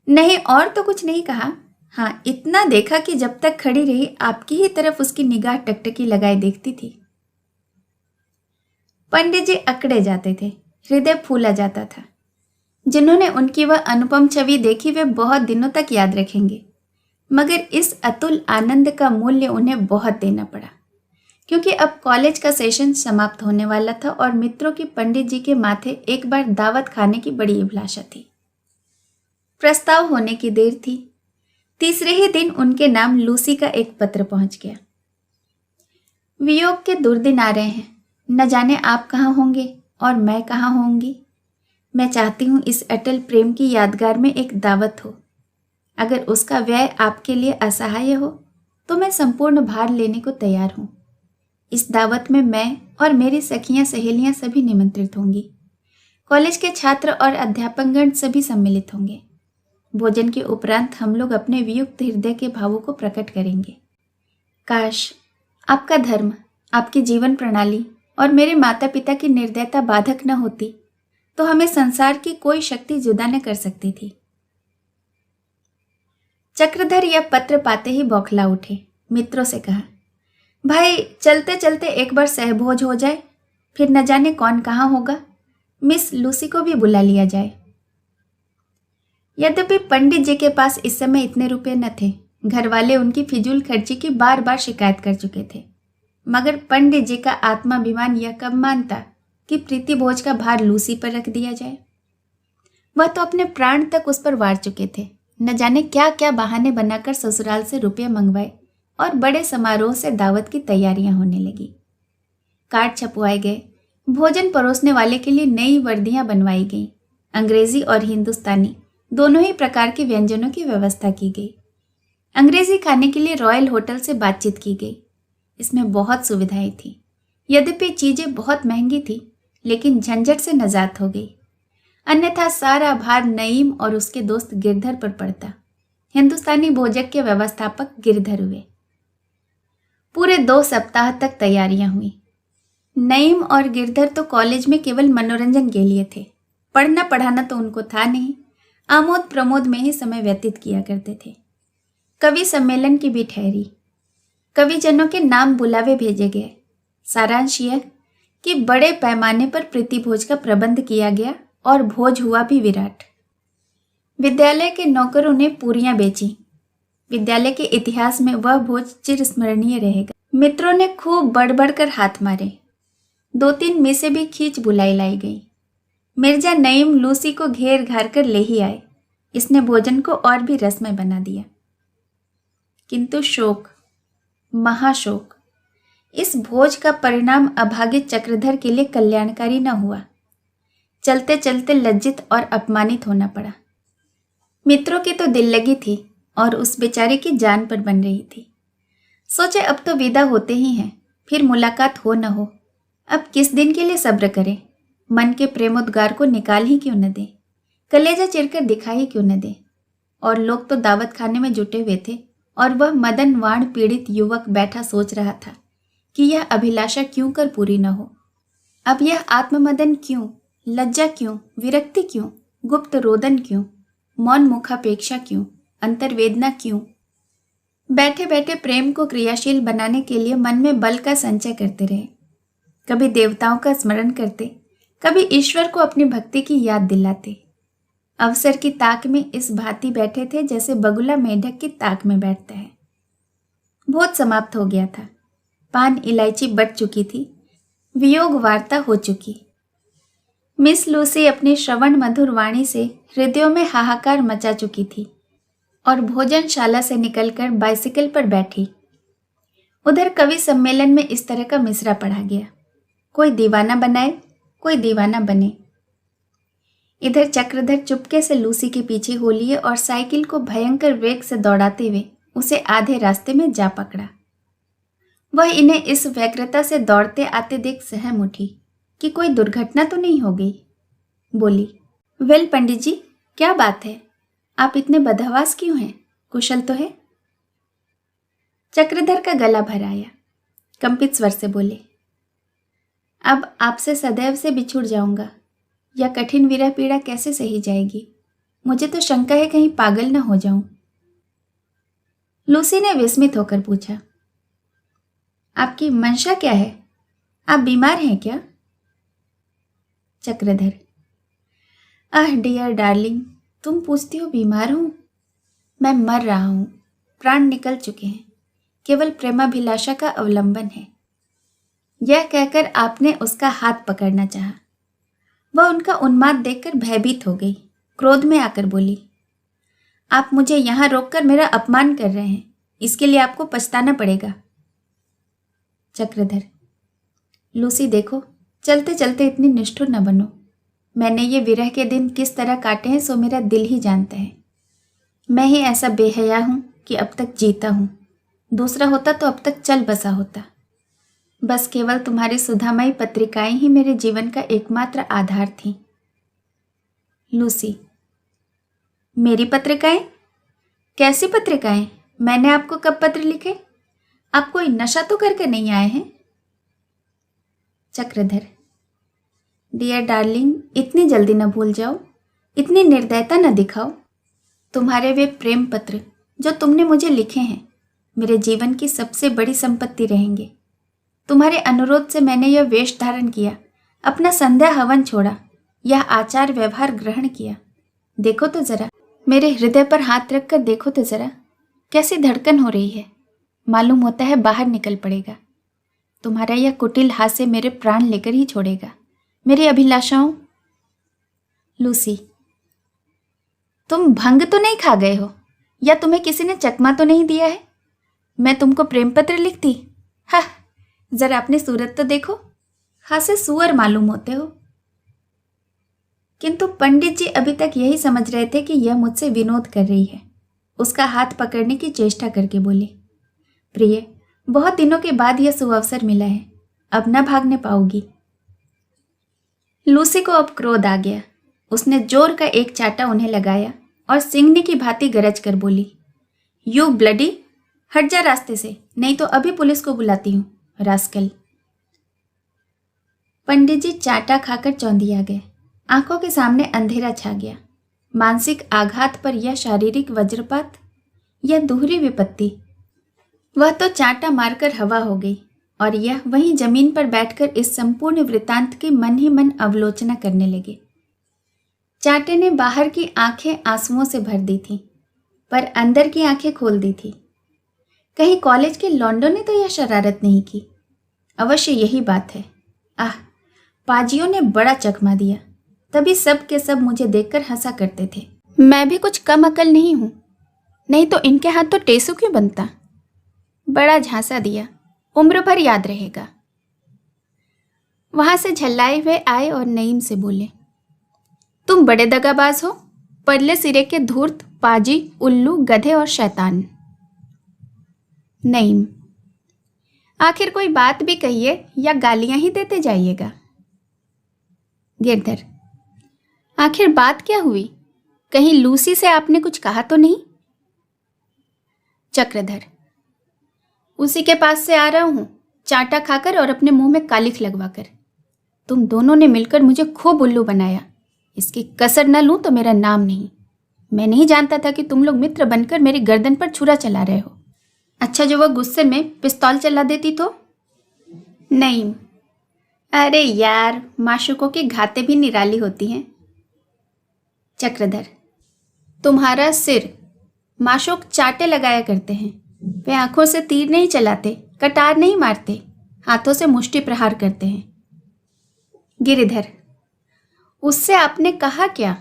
नहीं, और तो कुछ नहीं कहा। हाँ, इतना देखा कि जब तक खड़ी रही आपकी ही तरफ उसकी निगाह टकटकी लगाए देखती थी। पंडित जी अकड़े जाते थे, हृदय फूला जाता था। जिन्होंने उनकी वह अनुपम छवि देखी वे बहुत दिनों तक याद रखेंगे, मगर इस अतुल आनंद का मूल्य उन्हें बहुत देना पड़ा, क्योंकि अब कॉलेज का सेशन समाप्त होने वाला था और मित्रों की पंडित जी के माथे एक बार दावत खाने की बड़ी अभिलाषा थी। प्रस्ताव होने की देर थी। तीसरे ही दिन उनके नाम लूसी का एक पत्र पहुंच गया। वियोग के दुर्दिन आ रहे हैं, न जाने आप कहाँ होंगे और मैं कहाँ होंगी। मैं चाहती हूँ इस अटल प्रेम की यादगार में एक दावत हो। अगर उसका व्यय आपके लिए असहाय हो तो मैं संपूर्ण भार लेने को तैयार हूँ। इस दावत में मैं और मेरी सखियां सहेलियां सभी निमंत्रित होंगी। कॉलेज के छात्र और अध्यापकगण सभी सम्मिलित होंगे। भोजन के उपरांत हम लोग अपने वियुक्त हृदय के भावों को प्रकट करेंगे। काश आपका धर्म, आपकी जीवन प्रणाली और मेरे माता पिता की निर्दयता बाधक न होती तो हमें संसार की कोई शक्ति जुदा न कर सकती थी। चक्रधर यह पत्र पाते ही बौखला उठे। मित्रों से कहा, भाई चलते चलते एक बार सहभोज हो जाए, फिर न जाने कौन कहाँ होगा। मिस लूसी को भी बुला लिया जाए। यद्यपि पंडित जी के पास इस समय इतने रुपए न थे। घर वाले उनकी फिजूल खर्ची की बार बार शिकायत कर चुके थे, मगर पंडित जी का आत्माभिमान यह कब मानता कि प्रीति भोज का भार लूसी पर रख दिया जाए। वह तो अपने प्राण तक उस पर वार चुके थे। न जाने क्या क्या बहाने बनाकर ससुराल से रुपये मंगवाए और बड़े समारोह से दावत की तैयारियां होने लगी। कार्ड छपवाए गए। भोजन परोसने वाले के लिए नई वर्दियां बनवाई गईं। अंग्रेजी और हिंदुस्तानी दोनों ही प्रकार के व्यंजनों की व्यवस्था की गई। अंग्रेजी खाने के लिए रॉयल होटल से बातचीत की गई। इसमें बहुत सुविधाएं थी। यद्यपि चीजें बहुत महंगी थी, लेकिन झंझट से नजात हो गई। अन्यथा सारा भार नईम और उसके दोस्त गिरधर पर पड़ता। हिंदुस्तानी भोजक के व्यवस्थापक गिरधर हुए। पूरे 2 सप्ताह तक तैयारियां हुई। नईम और गिरधर तो कॉलेज में केवल मनोरंजन के लिए थे। पढ़ना पढ़ाना तो उनको था नहीं। आमोद प्रमोद में ही समय व्यतीत किया करते थे। कवि सम्मेलन की भी ठहरी। कविजनों के नाम बुलावे भेजे गए। सारांश यह कि बड़े पैमाने पर प्रीति भोज का प्रबंध किया गया और भोज हुआ भी विराट। विद्यालय के नौकरों ने पूरियां बेची। विद्यालय के इतिहास में वह भोज चिरस्मरणीय रहेगा। मित्रों ने खूब बढ़ बढ़कर हाथ मारे। 2-3 में से भी खींच बुलाई लाई गई। मिर्जा नईम लूसी को घेर घार कर ले ही आए। इसने भोजन को और भी रसमय बना दिया। किंतु शोक, महाशोक, इस भोज का परिणाम अभागित चक्रधर के लिए कल्याणकारी न हुआ। चलते चलते लज्जित और अपमानित होना पड़ा। मित्रों की तो दिल लगी थी और उस बेचारे की जान पर बन रही थी। सोचे अब तो विदा होते ही हैं, फिर मुलाकात हो न हो, अब किस दिन के लिए सब्र करें। मन के प्रेमोद्गार को निकाल ही क्यों न दे, कलेजा चिरकर दिखा ही क्यों न दे। और लोग तो दावत खाने में जुटे हुए थे और वह मदन वाण पीड़ित युवक बैठा सोच रहा था कि यह अभिलाषा क्यों कर पूरी न हो। अब यह आत्ममदन क्यों, लज्जा क्यों, विरक्ति क्यों, गुप्त रोदन क्यों, मौन मुखापेक्षा क्यों, अंतर्वेदना क्यों। बैठे बैठे प्रेम को क्रियाशील बनाने के लिए मन में बल का संचय करते रहे। कभी देवताओं का स्मरण करते, कभी ईश्वर को अपनी भक्ति की याद दिलाते। अवसर की ताक में इस भांति बैठे थे जैसे बगुला मेढक की ताक में बैठता है। भोज समाप्त हो गया था। पान इलायची बट चुकी थी। वियोग वार्ता हो चुकी। मिस लूसी अपनी श्रवण मधुर वाणी से हृदयों में हाहाकार मचा चुकी थी और भोजनशाला से निकलकर बाइसिकल पर बैठी। उधर कवि सम्मेलन में इस तरह का मिसरा पढ़ा गया। कोई दीवाना बनाए, कोई दीवाना बने। इधर चक्रधर चुपके से लूसी के पीछे हो लिए और साइकिल को भयंकर वेग से दौड़ाते हुए उसे आधे रास्ते में जा पकड़ा। वह इन्हें इस व्यग्रता से दौड़ते आते देख सहम उठी कि कोई दुर्घटना तो नहीं हो गई। बोली, वेल पंडित जी, क्या बात है? आप इतने बदहवास क्यों हैं? कुशल तो है? चक्रधर का गला भर आया। कंपित स्वर से बोले, अब आपसे सदैव से बिछुड़ जाऊंगा। यह कठिन विरह पीड़ा कैसे सही जाएगी? मुझे तो शंका है कहीं पागल न हो जाऊं। लूसी ने विस्मित होकर पूछा, आपकी मंशा क्या है? आप बीमार हैं क्या? चक्रधर, आह डियर डार्लिंग, तुम पूछती हो बीमार हूं? मैं मर रहा हूं, प्राण निकल चुके हैं, केवल प्रेमाभिलाषा का अवलंबन है। यह कहकर आपने उसका हाथ पकड़ना चाहा। वह उनका उन्माद देखकर भयभीत हो गई। क्रोध में आकर बोली, आप मुझे यहां रोककर मेरा अपमान कर रहे हैं, इसके लिए आपको पछताना पड़ेगा। चक्रधर, लूसी देखो, चलते चलते इतनी निष्ठुर न बनो। मैंने ये विरह के दिन किस तरह काटे हैं सो मेरा दिल ही जानता है। मैं ही ऐसा बेहया हूं कि अब तक जीता हूं। दूसरा होता तो अब तक चल बसा होता। बस केवल तुम्हारी सुधामयी पत्रिकाएं ही मेरे जीवन का एकमात्र आधार थीं। लूसी, मेरी पत्रिकाएं? कैसी पत्रिकाएं? मैंने आपको कब पत्र लिखे? आप कोई नशा तो करके नहीं आए हैं? चक्रधर, डियर डार्लिंग, इतनी जल्दी न भूल जाओ, इतनी निर्दयता न दिखाओ। तुम्हारे वे प्रेम पत्र जो तुमने मुझे लिखे हैं मेरे जीवन की सबसे बड़ी संपत्ति रहेंगे। तुम्हारे अनुरोध से मैंने यह वेश धारण किया, अपना संध्या हवन छोड़ा, यह आचार व्यवहार ग्रहण किया। देखो तो जरा, मेरे हृदय पर हाथ रखकर देखो तो जरा, कैसी धड़कन हो रही है। मालूम होता है बाहर निकल पड़ेगा। तुम्हारा यह कुटिल हास्य मेरे प्राण लेकर ही छोड़ेगा, मेरी अभिलाषाओं। लूसी, तुम भंग तो नहीं खा गए हो, या तुम्हें किसी ने चकमा तो नहीं दिया है? मैं तुमको प्रेम पत्र लिखती? हाँ, जरा अपनी सूरत तो देखो, हासे सुअर मालूम होते हो। किंतु पंडित जी अभी तक यही समझ रहे थे कि यह मुझसे विनोद कर रही है। उसका हाथ पकड़ने की चेष्टा करके बोले, प्रिय, बहुत दिनों के बाद यह सुअवसर मिला है, अब न भागने पाओगी। लूसी को अब क्रोध आ गया। उसने जोर का एक चाटा उन्हें लगाया और सिंगनी की भांति गरज कर बोली, यू ब्लडी, हट जा रास्ते से, नहीं तो अभी पुलिस को बुलाती हूँ, रास्कल। पंडित जी चाटा खाकर चौंधिया गए। आंखों के सामने अंधेरा छा गया। मानसिक आघात पर यह शारीरिक वज्रपात, यह दोहरी विपत्ति। वह तो चाटा मारकर हवा हो गई और यह वहीं जमीन पर बैठकर इस संपूर्ण वृतांत की मन ही मन अवलोचना करने लगे। चाटे ने बाहर की आंखें आंसुओं से भर दी थीं, पर अंदर की आंखें खोल दी थी। कहीं कॉलेज के लौंडों ने तो यह शरारत नहीं की। अवश्य यही बात है। आह, पाजियों ने बड़ा चकमा दिया, तभी सब के सब मुझे देखकर हंसा करते थे। मैं भी कुछ कम अकल नहीं हूं, नहीं तो इनके हाथ तो टेसू क्यों बनता। बड़ा झांसा दिया, उम्र भर याद रहेगा। वहां से झल्लाए हुए आए और नईम से बोले, तुम बड़े दगाबाज हो, परले सिरे के धूर्त, पाजी, उल्लू, गधे और शैतान। नईम, आखिर कोई बात भी कहिए या गालियां ही देते जाइएगा। गिरधर, आखिर बात क्या हुई? कहीं लूसी से आपने कुछ कहा तो नहीं? चक्रधर, उसी के पास से आ रहा हूं, चाटा खाकर और अपने मुंह में कालिख लगवाकर। तुम दोनों ने मिलकर मुझे खूब उल्लू बनाया। इसकी कसर न लूं तो मेरा नाम नहीं। मैं नहीं जानता था कि तुम लोग मित्र बनकर मेरी गर्दन पर छुरा चला रहे हो। अच्छा, जो वह गुस्से में पिस्तौल चला देती तो? नहीं। अरे यार, माशूकों की घातें भी निराली होती हैं। चक्रधर, तुम्हारा सिर माशूक चाटे लगाया करते हैं। वे आंखों से तीर नहीं चलाते, कटार नहीं मारते, हाथों से मुष्टि प्रहार करते हैं। गिरिधर, उससे आपने कहा क्या?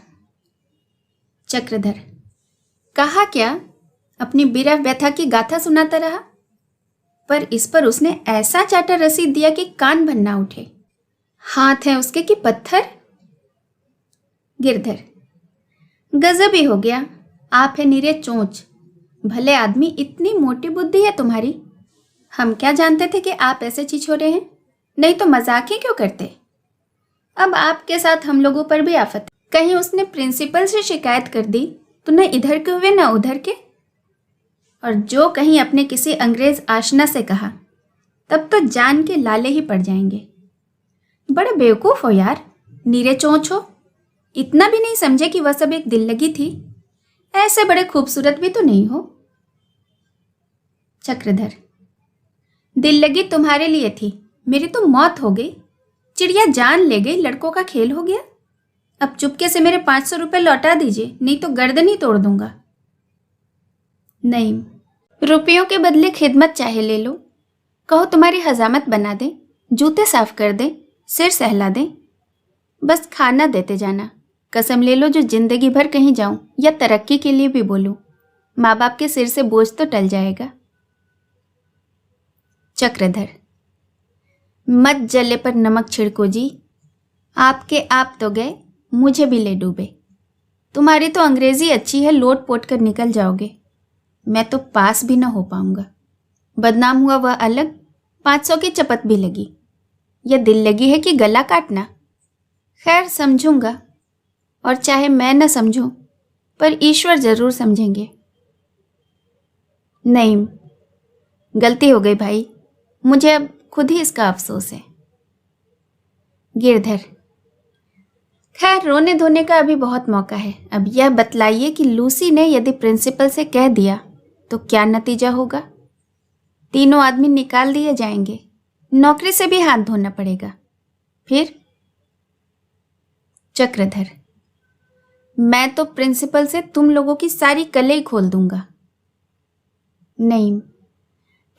चक्रधर, कहा क्या? अपनी विरह व्यथा की गाथा सुनाता रहा, पर इस पर उसने ऐसा चाटा रसीद दिया कि कान भन्ना उठे। हाथ है उसके कि पत्थर? गिरधर, गजब ही हो गया। आप है निरे चोंच। भले आदमी, इतनी मोटी बुद्धि है तुम्हारी। हम क्या जानते थे कि आप ऐसे छिछोरे हैं, नहीं तो मजाक ही क्यों करते। अब आपके साथ हम लोगों पर भी आफत है। कहीं उसने प्रिंसिपल से शिकायत कर दी तो न इधर के हुए न उधर के। और जो कहीं अपने किसी अंग्रेज आशना से कहा, तब तो जान के लाले ही पड़ जाएंगे। बड़े बेवकूफ हो यार, नीरे चोंच हो। इतना भी नहीं समझे कि वह सब एक दिल लगी थी। ऐसे बड़े खूबसूरत भी तो नहीं हो। चक्रधर, दिल लगी तुम्हारे लिए थी, मेरी तो मौत हो गई। चिड़िया जान ले गई, लड़कों का खेल हो गया। अब चुपके से मेरे 500 रुपये लौटा दीजिए, नहीं तो गर्दन ही तोड़ दूंगा। नहीं, रुपयों के बदले खिदमत चाहे ले लो। कहो तुम्हारी हजामत बना दें, जूते साफ कर दें, सिर सहला दें। बस खाना देते जाना। कसम ले लो जो जिंदगी भर कहीं जाऊं या तरक्की के लिए भी बोलूं, माँ बाप के सिर से बोझ तो टल जाएगा। चक्रधर, मत जले पर नमक छिड़को जी। आपके आप तो गए, मुझे भी ले डूबे। तुम्हारी तो अंग्रेजी अच्छी है, लोट पोट कर निकल जाओगे। मैं तो पास भी न हो पाऊंगा। बदनाम हुआ वह अलग, 500 की चपत भी लगी। यह दिल लगी है कि गला काटना। खैर, समझूंगा, और चाहे मैं न समझूं, पर ईश्वर जरूर समझेंगे। नहीं, गलती हो गई भाई, मुझे अब खुद ही इसका अफसोस है। गिरधर, खैर रोने धोने का अभी बहुत मौका है। अब यह बतलाइए कि लूसी ने यदि प्रिंसिपल से कह दिया तो क्या नतीजा होगा? तीनों आदमी निकाल दिए जाएंगे, नौकरी से भी हाथ धोना पड़ेगा। फिर? चक्रधर, मैं तो प्रिंसिपल से तुम लोगों की सारी कलें ही खोल दूंगा। नहीं,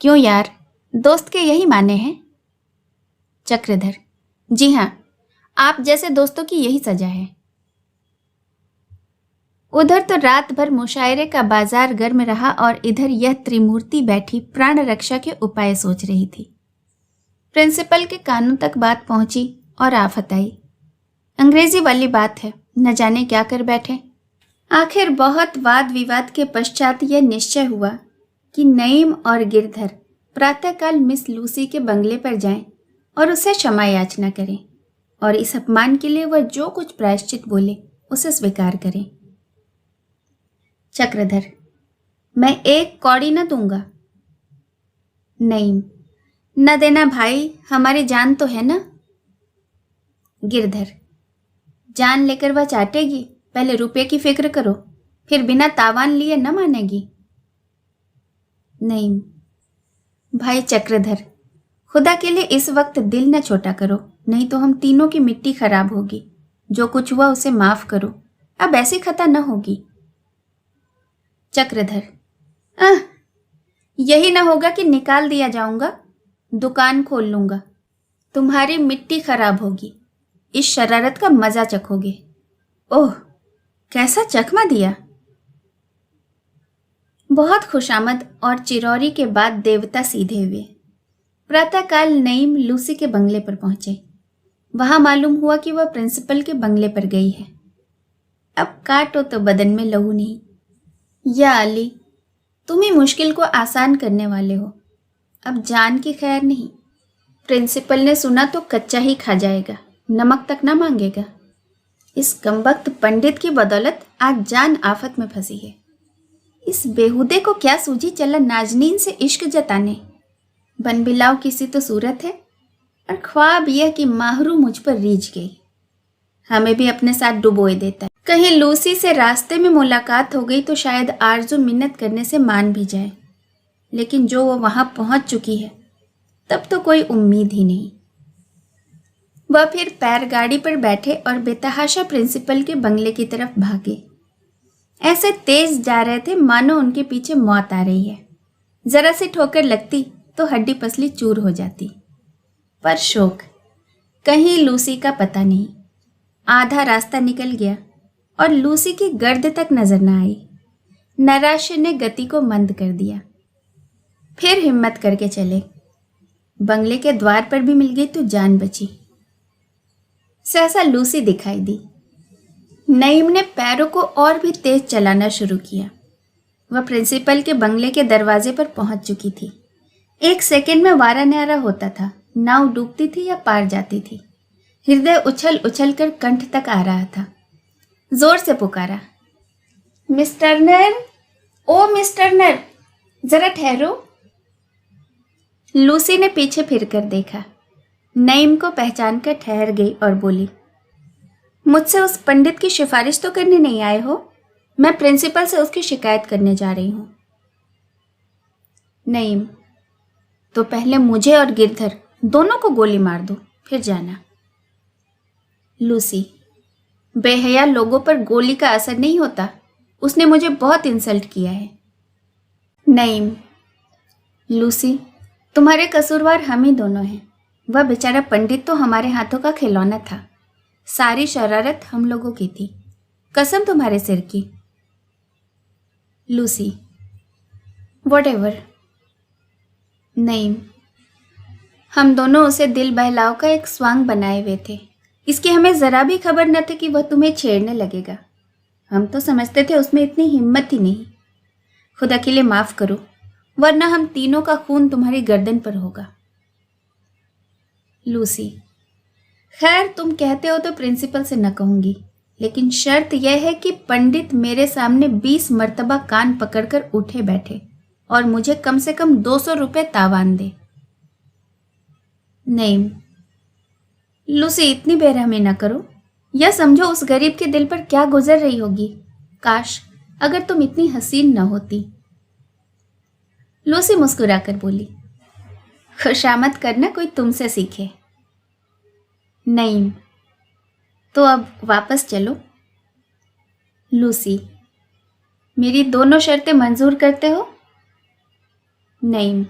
क्यों यार, दोस्त के यही माने हैं। चक्रधर, जी हाँ, आप जैसे दोस्तों की यही सजा है। उधर तो रात भर मुशायरे का बाजार गर्म रहा और इधर यह त्रिमूर्ति बैठी प्राण रक्षा के उपाय सोच रही थी। प्रिंसिपल के कानों तक बात पहुंची और आफत आई। अंग्रेजी वाली बात है, न जाने क्या कर बैठे। आखिर बहुत वाद विवाद के पश्चात यह निश्चय हुआ कि नईम और गिरधर प्रातःकाल मिस लूसी के बंगले पर जाएं और उसे क्षमा याचना करें, और इस अपमान के लिए वह जो कुछ प्रायश्चित बोले उसे स्वीकार करें। चक्रधर, मैं एक कौड़ी न दूंगा। नईम, न देना भाई, हमारी जान तो है ना। गिरधर, जान लेकर वह चाटेगी, पहले रुपये की फिक्र करो, फिर बिना तावान लिए न मानेगी। नईम, भाई चक्रधर, खुदा के लिए इस वक्त दिल न छोटा करो, नहीं तो हम तीनों की मिट्टी खराब होगी। जो कुछ हुआ उसे माफ करो, अब ऐसी खता न होगी। चक्रधर, यही न होगा कि निकाल दिया जाऊंगा, दुकान खोल लूंगा, तुम्हारी मिट्टी खराब होगी, इस शरारत का मजा चखोगे। ओह, कैसा चकमा दिया। बहुत खुशामद और चिरौरी के बाद देवता सीधे हुए। प्रातःकाल नईम लूसी के बंगले पर पहुंचे। वहां मालूम हुआ कि वह प्रिंसिपल के बंगले पर गई है। अब काटो तो बदन में लहू नहीं। या अली, तुम ही मुश्किल को आसान करने वाले हो। अब जान की खैर नहीं, प्रिंसिपल ने सुना तो कच्चा ही खा जाएगा, नमक तक ना मांगेगा। इस कमबख्त पंडित की बदौलत आज जान आफत में फंसी है। इस बेहुदे को क्या सूझी चला नाजनीन से इश्क जताने। बन बिलाव किसी तो सूरत है, और ख्वाब यह कि माहरू मुझ पर रीझ गई, हमें भी अपने साथ डुबोए देता है। कहीं लूसी से रास्ते में मुलाकात हो गई तो शायद आरजू मिन्नत करने से मान भी जाए, लेकिन जो वो वहां पहुंच चुकी है तब तो कोई उम्मीद ही नहीं। वह फिर पैर गाड़ी पर बैठे और बेतहाशा प्रिंसिपल के बंगले की तरफ भागे। ऐसे तेज जा रहे थे मानो उनके पीछे मौत आ रही है। जरा सी ठोकर लगती तो हड्डी पसली चूर हो जाती। पर शोक, कहीं लूसी का पता नहीं। आधा रास्ता निकल गया और लूसी की गर्द तक नजर न आई। नैराश्य ने गति को मंद कर दिया। फिर हिम्मत करके चले। बंगले के द्वार पर भी मिल गई तो जान बची। सहसा लूसी दिखाई दी। नईम ने पैरों को और भी तेज चलाना शुरू किया। वह प्रिंसिपल के बंगले के दरवाजे पर पहुंच चुकी थी। एक सेकंड में वारा न्यारा होता था, नाव डूबती थी या पार जाती थी। हृदय उछल उछल कर कंठ तक आ रहा था। जोर से पुकारा, मिस्टर नर, ओ मिस्टर नर, जरा ठहरो। लूसी ने पीछे फिरकर देखा। नईम को पहचान कर ठहर गई और बोली, मुझसे उस पंडित की सिफारिश तो करने नहीं आए हो? मैं प्रिंसिपल से उसकी शिकायत करने जा रही हूं। नईम, तो पहले मुझे और गिरधर दोनों को गोली मार दो, फिर जाना। लूसी, बेहया लोगों पर गोली का असर नहीं होता, उसने मुझे बहुत इंसल्ट किया है। नईम, लूसी, तुम्हारे कसूरवार हम ही दोनों हैं। वह बेचारा पंडित तो हमारे हाथों का खिलौना था। सारी शरारत हम लोगों की थी, कसम तुम्हारे सिर की। Lucy, whatever. नईम, हम दोनों उसे दिल बहलाव का एक स्वांग बनाए हुए थे। इसकी हमें जरा भी खबर न थी कि वह तुम्हें छेड़ने लगेगा। हम तो समझते थे उसमें इतनी हिम्मत ही नहीं। खुदा के लिए माफ करो, वरना हम तीनों का खून तुम्हारी गर्दन पर होगा। लूसी, खैर तुम कहते हो तो प्रिंसिपल से न कहूंगी, लेकिन शर्त यह है कि पंडित मेरे सामने 20 मर्तबा कान पकड़कर उठे बैठे और मुझे कम से कम 200 रुपये तावान दे। नहीं लूसी, इतनी बेरहमी न करो। यह समझो उस गरीब के दिल पर क्या गुजर रही होगी। काश अगर तुम इतनी हसीन न होती। लूसी मुस्कुराकर बोली, खुशामद करना कोई तुमसे सीखे। नहीं, तो अब वापस चलो। लूसी, मेरी दोनों शर्तें मंजूर करते हो? नहीं,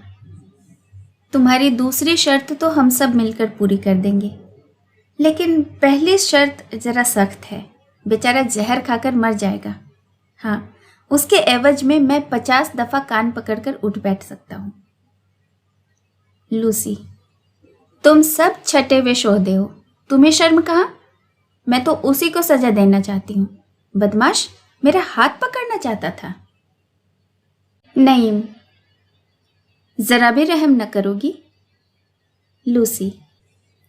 तुम्हारी दूसरी शर्त तो हम सब मिलकर पूरी कर देंगे, लेकिन पहली शर्त जरा सख्त है। बेचारा जहर खाकर मर जाएगा। हाँ, उसके एवज में मैं 50 दफा कान पकड़कर उठ बैठ सकता हूं। लूसी, तुम सब छटे हुए शोहदे हो, तुम्हें शर्म कहाँ? मैं तो उसी को सजा देना चाहती हूँ। बदमाश मेरा हाथ पकड़ना चाहता था। नहीं, जरा भी रहम न करोगी? लूसी,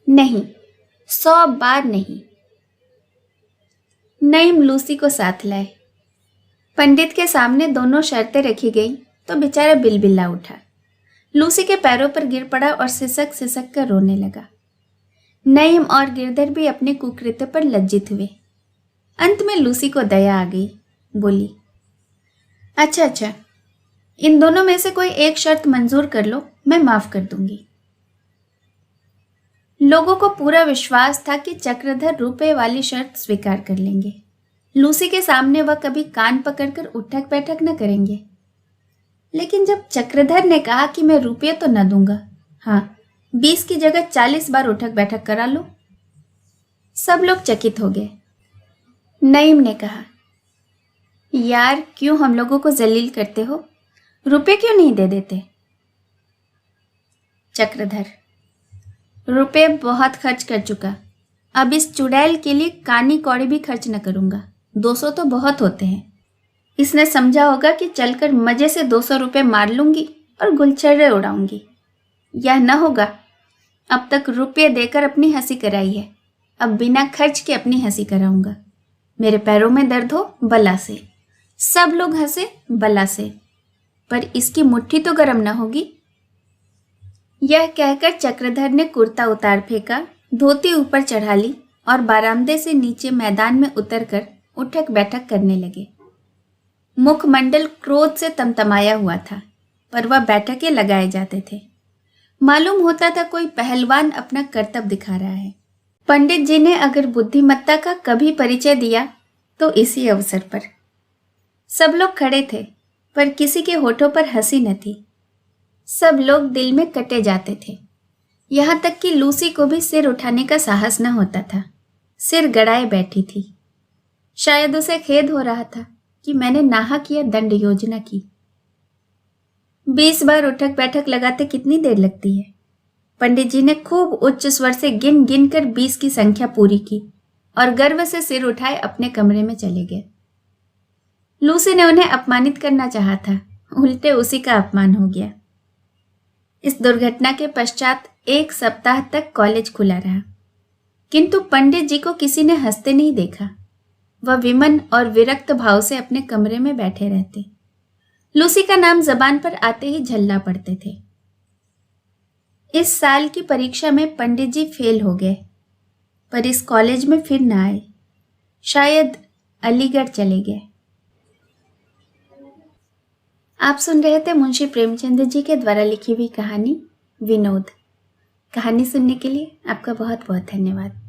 नहीं, 100 बार नहीं। नईम लूसी को साथ लाए। पंडित के सामने दोनों शर्तें रखी गई तो बेचारा बिलबिल्ला उठा। लूसी के पैरों पर गिर पड़ा और सिसक सिसक कर रोने लगा। नईम और गिरधर भी अपने कुकृत्य पर लज्जित हुए। अंत में लूसी को दया आ गई। बोली, अच्छा, इन दोनों में से कोई एक शर्त मंजूर कर लो, मैं माफ कर दूंगी। लोगों को पूरा विश्वास था कि चक्रधर रुपए वाली शर्त स्वीकार कर लेंगे। लूसी के सामने वह कभी कान पकड़कर उठक बैठक न करेंगे। लेकिन जब चक्रधर ने कहा कि मैं रुपये तो न दूंगा, हाँ 20 की जगह 40 बार उठक बैठक करा लो, सब लोग चकित हो गए। नईम ने कहा, यार क्यों हम लोगों को जलील करते हो, रुपए क्यों नहीं दे देते? चक्रधर, रुपए बहुत खर्च कर चुका, अब इस चुड़ैल के लिए कानी कौड़ी भी खर्च न करूंगा। 200 तो बहुत होते हैं। इसने समझा होगा कि चलकर मजे से 200 रुपये मार लूंगी और गुलछर्रे उड़ाऊंगी। यह न होगा। अब तक रुपये देकर अपनी हंसी कराई है, अब बिना खर्च के अपनी हंसी कराऊंगा। मेरे पैरों में दर्द हो बला से, सब लोग हंसे बला से, पर इसकी मुट्ठी तो गर्म न होगी। यह कहकर चक्रधर ने कुर्ता उतार फेंका, धोती ऊपर चढ़ा ली और बारामदे से नीचे मैदान में उतरकर उठक बैठक करने लगे। मुखमंडल क्रोध से तमतमाया हुआ था, पर वह बैठकें लगाए जाते थे। मालूम होता था कोई पहलवान अपना करतब दिखा रहा है। पंडित जी ने अगर बुद्धिमत्ता का कभी परिचय दिया तो इसी अवसर पर। सब लोग खड़े थे, पर किसी के होठों पर हंसी न थी। सब लोग दिल में कटे जाते थे। यहाँ तक कि लूसी को भी सिर उठाने का साहस न होता था। सिर गड़ाए बैठी थी। शायद उसे खेद हो रहा था कि मैंने नाहक यह दंड योजना की। 20 बार उठक बैठक लगाते कितनी देर लगती है? पंडित जी ने खूब उच्च स्वर से गिन गिन कर 20 की संख्या पूरी की और गर्व से सिर उठाए अपने कमरे में चले गए। लूसी ने उन्हें अपमानित करना चाहा था, उल्टे उसी का अपमान हो गया। इस दुर्घटना के पश्चात 1 सप्ताह तक कॉलेज खुला रहा, किंतु पंडित जी को किसी ने हंसते नहीं देखा। वह विमन और विरक्त भाव से अपने कमरे में बैठे रहते। लूसी का नाम जबान पर आते ही झल्ला पड़ते थे। इस साल की परीक्षा में पंडित जी फेल हो गए, पर इस कॉलेज में फिर न आए। शायद अलीगढ़ चले गए। आप सुन रहे थे मुंशी प्रेमचंद जी के द्वारा लिखी हुई कहानी विनोद। कहानी सुनने के लिए आपका बहुत बहुत धन्यवाद।